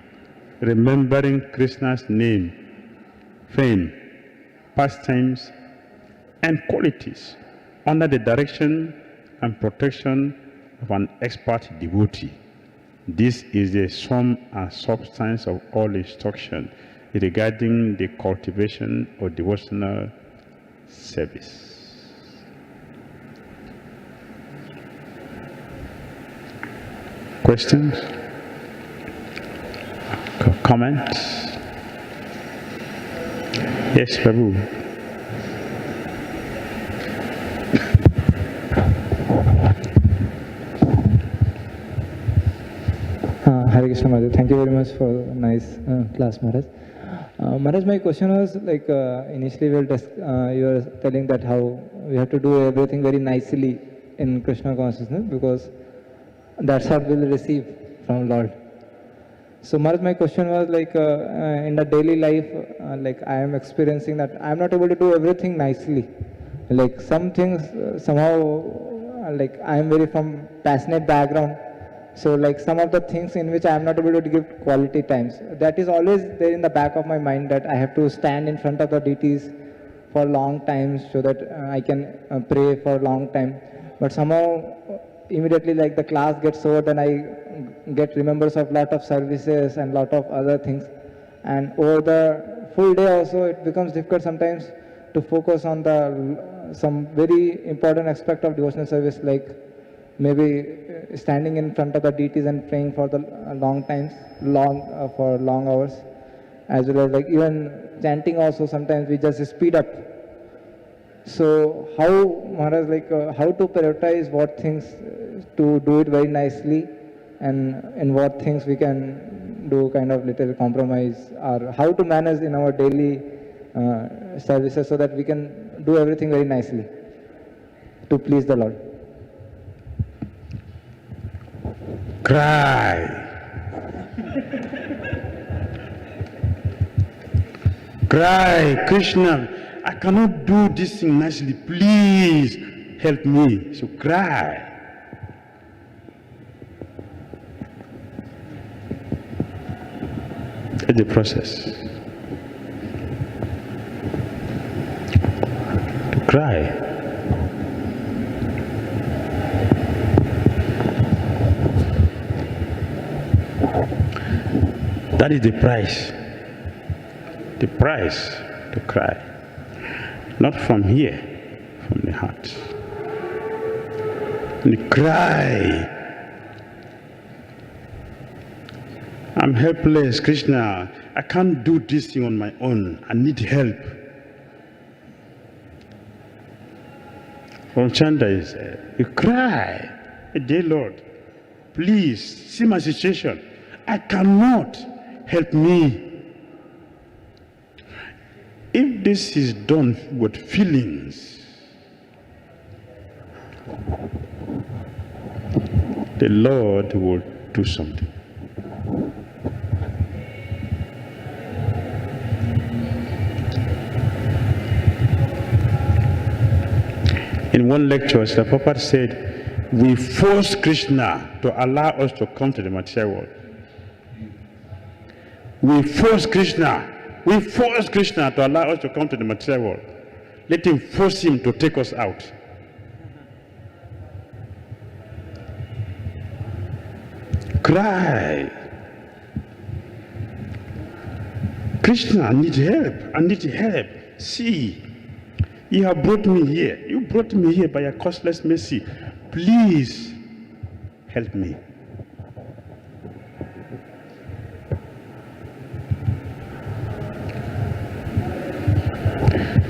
remembering Kṛṣṇa's name, fame, pastimes, and qualities under the direction and protection of an expert devotee. This is the sum and substance of all instruction regarding the cultivation of devotional service. Questions? Comments? Yes, Prabhu. Hare Krishna Maharaj, thank you very much for a nice class, Maharaj. Maharaj, my question was like initially you were telling that how we have to do everything very nicely in Krishna consciousness because that's what we'll receive from Lord. So Maharaj, my question was like in the daily life, like I am experiencing that I am not able to do everything nicely. like some things somehow, like I am very from passionate background, so like some of the things in which I am not able to give quality times, that is always there in the back of my mind, that I have to stand in front of the deities for long times so that I can pray for a long time. But somehow immediately like the class gets over, then I get remembers of lot of services and lot of other things, and over the full day also it becomes difficult sometimes to focus on the some very important aspect of devotional service, like maybe standing in front of the deities and praying for the long times, for long hours, as well as like even chanting also sometimes we just speed up. So how, Maharaj, like how to prioritize what things to do it very nicely, and in what things we can do kind of little compromise, or how to manage in our daily services so that we can do everything very nicely to please the Lord. Cry. Cry, Kṛṣṇa, I cannot do this thing nicely. Please help me. So cry. It's the process. To cry. That is the price. The price to cry. Not from here, from the heart. And you cry. I'm helpless, Kṛṣṇa. I can't do this thing on my own. I need help. From Chanda is, you cry. Dear Lord, please see my situation. I cannot. Help me. If this is done with feelings, the Lord will do something. In one lecture, Sri Prabhupada said, we force Kṛṣṇa to allow us to come to the material world. We force Kṛṣṇa. We force Kṛṣṇa to allow us to come to the material world. Let him force him to take us out. Cry. Kṛṣṇa, I need help. I need help. See, you have brought me here. You brought me here by your costless mercy. Please help me.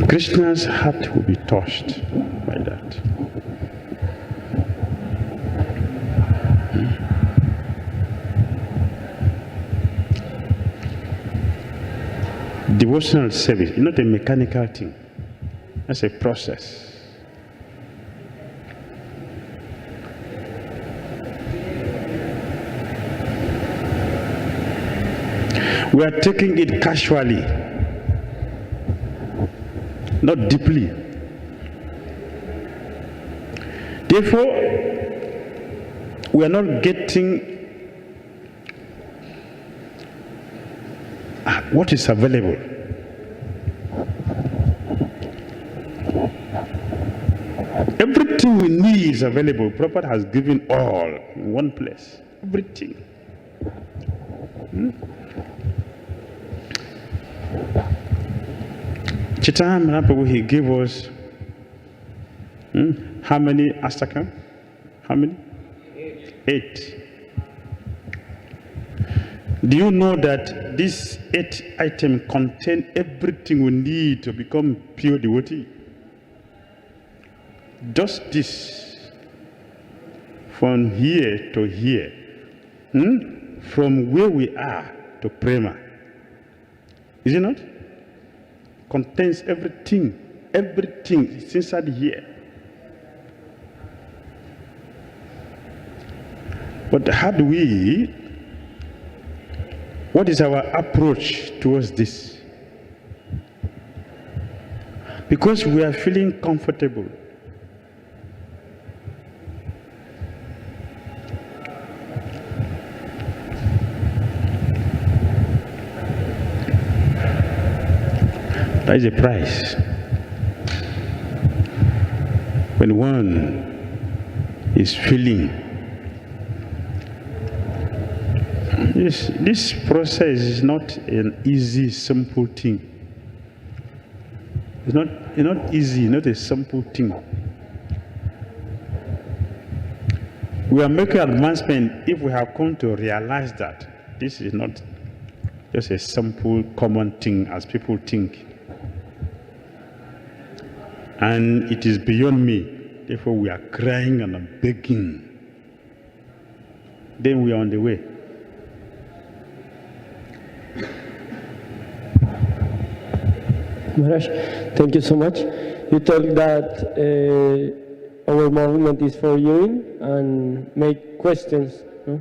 Kṛṣṇa's heart will be touched by that. Devotional service is not a mechanical thing. That's a process. We are taking it casually, not deeply. Therefore, we are not getting what is available. Everything we need is available. Prabhupada has given all in one place. Everything. Chaitanya Mahaprabhu, he gave us how many astakam? How many? 8. Do you know that this 8 item contain everything we need to become pure devotee? Just this, from here to here, from where we are to Prema, is it not? Contains everything, everything is inside here. But how do we, what is our approach towards this? Because we are feeling comfortable. That is a price. When one is feeling, this process is not an easy, simple thing. It's not easy, not a simple thing. We are making advancement if we have come to realize that this is not just a simple, common thing as people think. And it is beyond me. Therefore, we are crying and begging. Then we are on the way. Maharaj, thank you so much. You told that our movement is for hearing and make questions. No?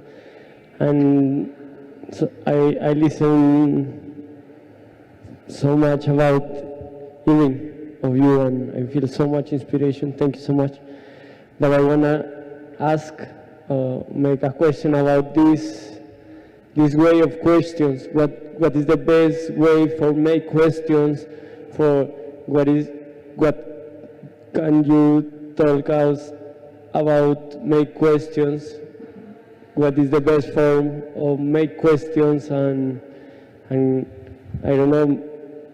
And so I listen so much about hearing of you, and I feel so much inspiration. Thank you so much. But I want to ask, make a question about this way of questions. What is the best way for make questions? For what can you talk us about make questions? What is the best form of make questions and I don't know,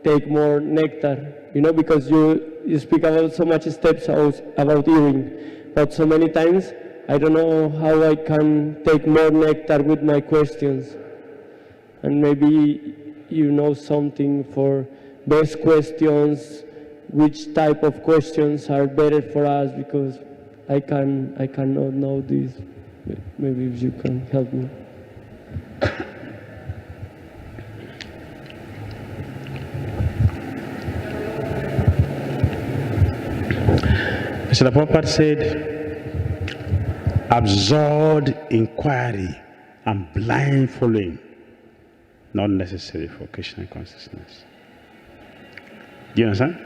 take more nectar? You know, because you speak about so much steps about hearing, but so many times I don't know how I can take more nectar with my questions. And maybe you know something for best questions, which type of questions are better for us, because I cannot know this. Maybe if you can help me. Srila Prabhupada said, absorbed inquiry and blind following, not necessary for Krishna consciousness. Do you understand?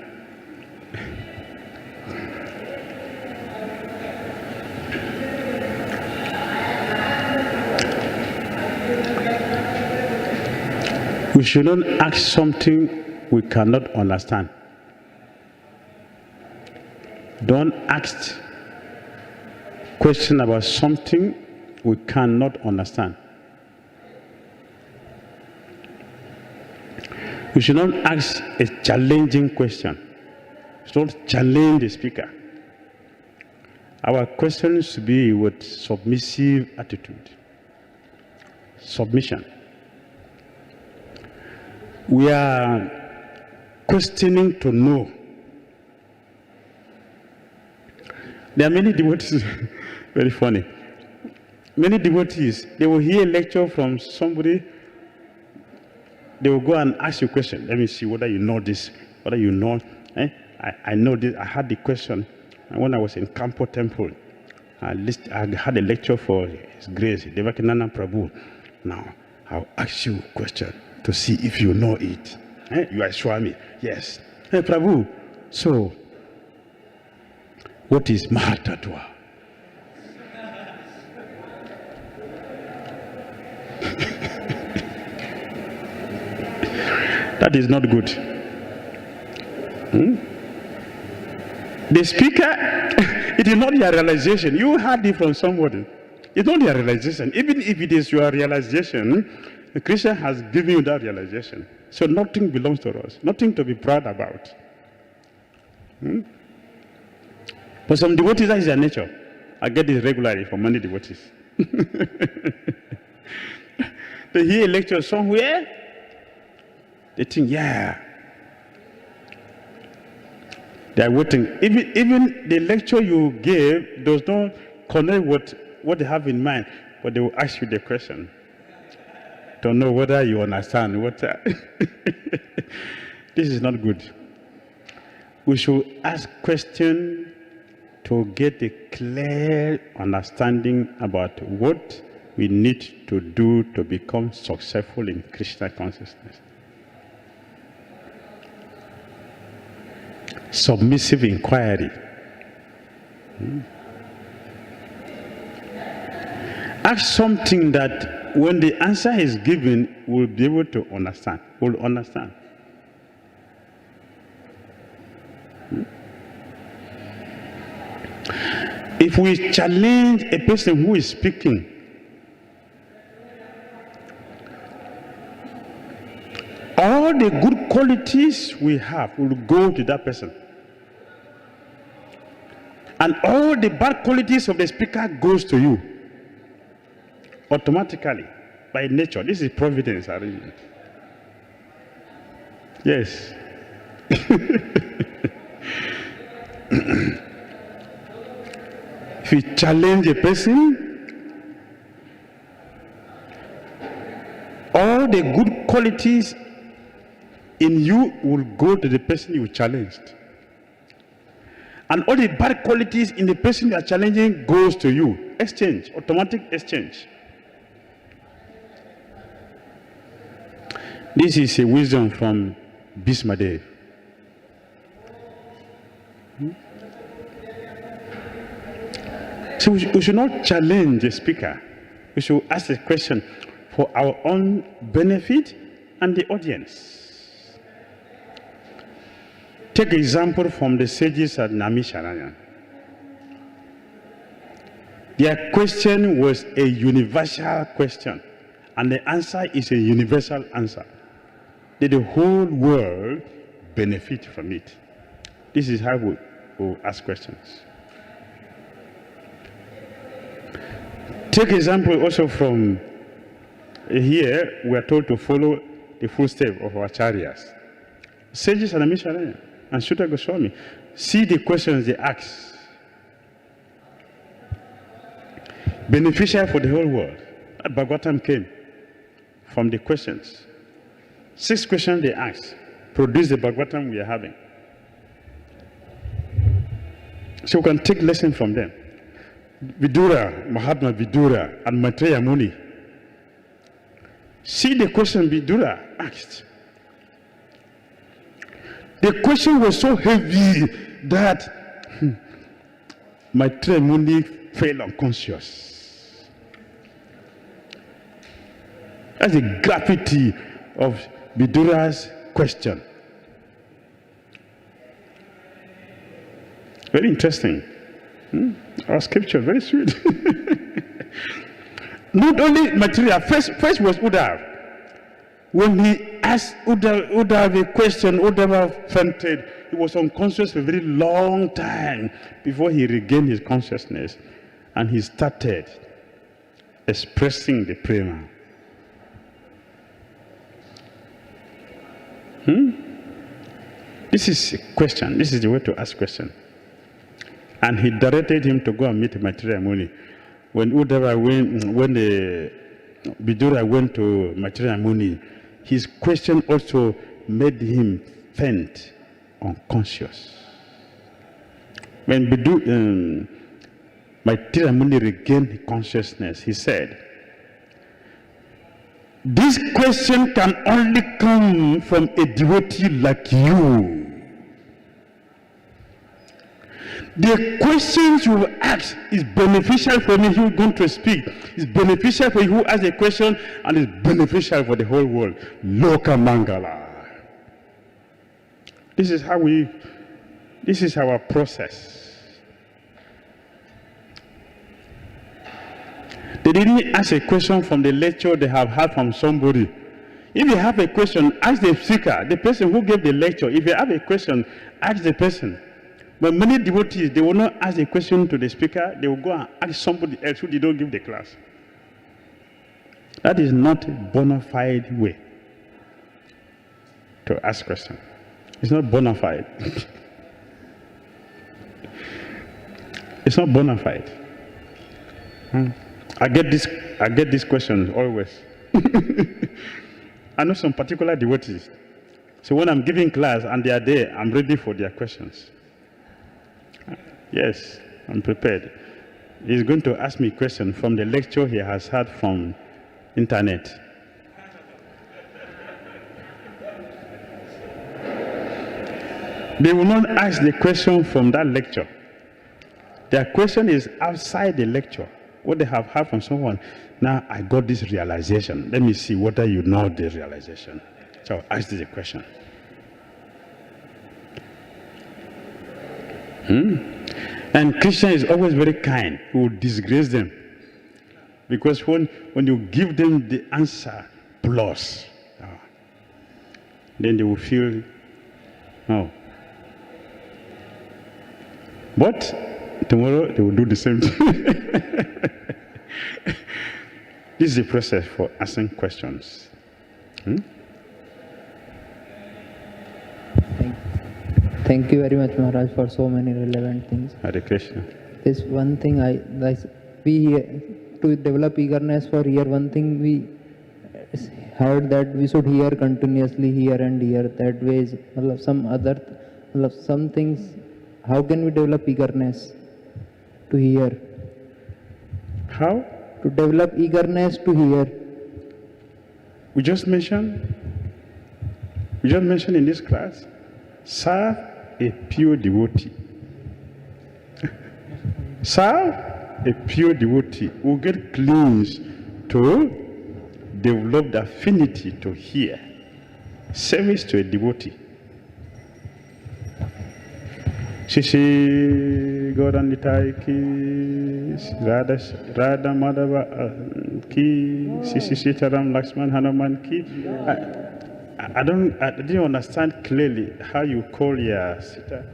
We should not ask something we cannot understand. Don't ask question about something we cannot understand. We should not ask a challenging question. We should not challenge the speaker. Our questions should be with submissive attitude. Submission. We are questioning to know. There are many devotees, very funny. Many devotees, they will hear a lecture from somebody, they will go and ask you a question. Let me see whether you know this, whether you know. I know this, I had the question. And when I was in Campo Temple, I had a lecture for His Grace, Devakinanda Prabhu. Now, I'll ask you a question to see if you know it. You are Swami, yes. Hey Prabhu, so, what is Mahatattva? That is not good. The speaker, it is not your realization. You heard it from somebody. It's not your realization. Even if it is your realization, Krishna has given you that realization. So nothing belongs to us. Nothing to be proud about. For some devotees, that is their nature. I get this regularly from many devotees. They hear a lecture somewhere, they think, yeah. They are waiting. Even the lecture you gave does not connect with what they have in mind, but they will ask you the question. Don't know whether you understand what. This is not good. We should ask questions to get a clear understanding about what we need to do to become successful in Krishna consciousness. submissive inquiry. Ask something that when the answer is given, we'll be able to understand. We'll understand. If we challenge a person who is speaking, all the good qualities we have will go to that person. And all the bad qualities of the speaker goes to you. Automatically, by nature. This is providence arrangement. Yes. If you challenge a person, all the good qualities in you will go to the person you challenged. And all the bad qualities in the person you are challenging goes to you. Exchange, automatic exchange. This is a wisdom from Bhishmadev. So we should not challenge a speaker. We should ask a question for our own benefit and the audience. Take an example from the sages at Naimisharanya. Their question was a universal question, and the answer is a universal answer. Did the whole world benefit from it? This is how we ask questions. Take example also from here, we are told to follow the footsteps of our chariots. Sages and Naimisharanya and Sutta Goswami, see the questions they ask. Beneficial for the whole world. That Bhagavatam came from the questions. 6 questions they asked produce the Bhagavatam we are having. So we can take lesson from them. Vidura, Mahatma Vidura, and Maitreya Muni. See the question Vidura asked. The question was so heavy that Maitreya Muni fell unconscious. That's the gravity of Vidura's question. Very interesting. Our scripture, very sweet. Not only Maitreya, first was Uddhava. When he asked Uddhava a question, Uddhava fainted. He was unconscious for a very long time before he regained his consciousness. And he started expressing the prema. This is a question. This is the way to ask question. And he directed him to go and meet Maitreya Muni. When Vidura went to Maitreya Muni, his question also made him faint, unconscious. When Maitreya Muni regained consciousness, he said, "This question can only come from a devotee like you. The questions you ask is beneficial for me who is going to speak. It's beneficial for you who asks a question, and it's beneficial for the whole world. Loka Mangala." This is our process. They didn't ask a question from the lecture they have had from somebody. If you have a question, ask the speaker, the person who gave the lecture. If you have a question, ask the person. But many devotees, they will not ask a question to the speaker. They will go and ask somebody else who did not give the class. That is not a bona fide way to ask questions. It's not bona fide. It's not bona fide. I get these questions always. I know some particular devotees. So when I'm giving class and they are there, I'm ready for their questions. Yes, I'm prepared. He's going to ask me a question from the lecture he has had from internet. They will not ask the question from that lecture. Their question is outside the lecture. What they have heard from someone. Now I got this realization. Let me see whether you know the realization. So ask the question. And Kṛṣṇa is always very kind. He will disgrace them. Because when you give them the answer plus, then they will feel, oh. But tomorrow they will do the same thing. This is the process for asking questions. Thank you very much, Maharaj, for so many relevant things. Hare Krishna. This one thing to develop eagerness for here, one thing we heard that we should hear continuously, hear and hear. That way is some things. How can we develop eagerness to hear? How? To develop eagerness to hear. We just mentioned in this class, serve a pure devotee. Serve a pure devotee who get cleansed to develop the affinity to hear. Service to a devotee. Shishi Goranditai ki Radha Madhava ki Shishi Sitaram Lakshman Hanuman ki. I didn't understand clearly how you call your sister.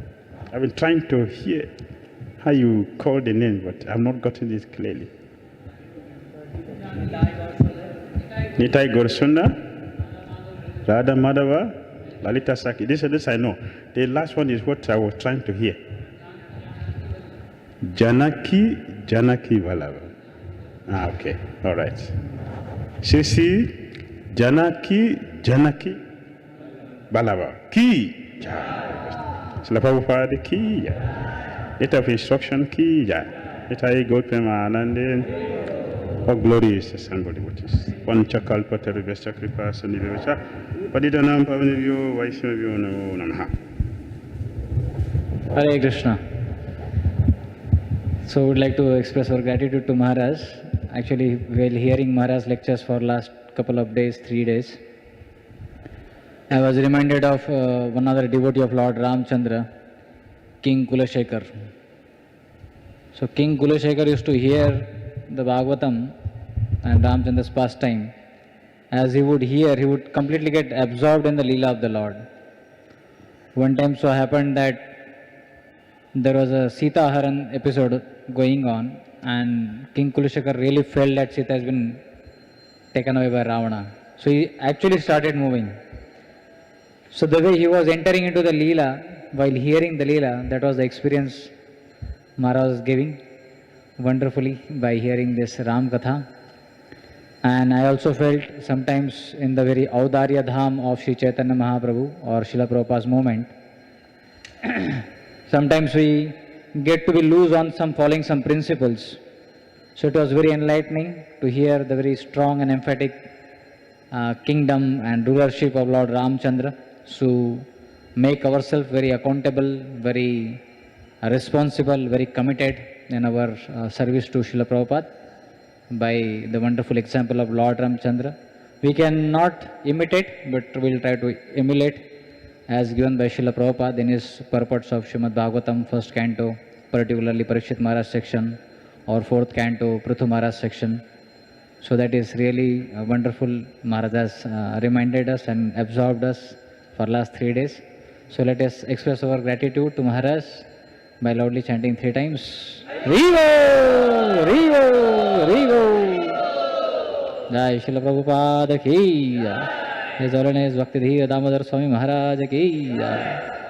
I've been trying to hear how you call the name, but I've not gotten it clearly. Nitai Gorsunda, Radha Madhava, Lalita Saki. This I know. The last one is what I was trying to hear. Janaki Vallabha. Okay. All right. Shri Janaki Vallabha. Ki Jai. Srila Prabhupada Ki Jai. Letter of instruction Ki Jai. Nitai Gautama Ananda. All glory is assembled devotees. Panchakalpa Tarivesha Kripa Sanivivacha. Padidanam Pavanivyo Vaishnavyo Namo Namaha. Hare Krishna. So, would like to express our gratitude to Maharaj. Actually, while hearing Maharaj's lectures for last couple of days, 3 days, I was reminded of one other devotee of Lord Ramchandra, King Kulashekar. So, King Kulashekar used to hear the Bhagavatam and Ramchandra's pastime. As he would hear, he would completely get absorbed in the Leela of the Lord. One time so happened that there was a Sita Haran episode going on, and King Kulashekar really felt that Sita has been taken away by Ravana. So he actually started moving. So the way he was entering into the Leela, while hearing the Leela, that was the experience Maharaj was giving wonderfully by hearing this Ram Katha. And I also felt sometimes in the very Audarya Dham of Sri Chaitanya Mahaprabhu or Srila Prabhupada's movement, sometimes we get to be loose on following some principles. So it was very enlightening to hear the very strong and emphatic kingdom and rulership of Lord Ramchandra. So make ourselves very accountable, very responsible, very committed in our service to Srila Prabhupada by the wonderful example of Lord Ramchandra. We cannot imitate, but we'll try to emulate as given by Srila Prabhupada in his purports of Srimad Bhagavatam, 1st canto, particularly Parikshit Maharaj section, or 4th canto, Prithu Maharaj section. So that is really wonderful. Maharaj has reminded us and absorbed us for last 3 days. So let us express our gratitude to Maharaj by loudly chanting 3 times. Rivo! Rivo! Rivo! Jai Srila Prabhupada ki Jai. His Holiness Bhakti Dhira Damodara Swami Maharaj ki Jai.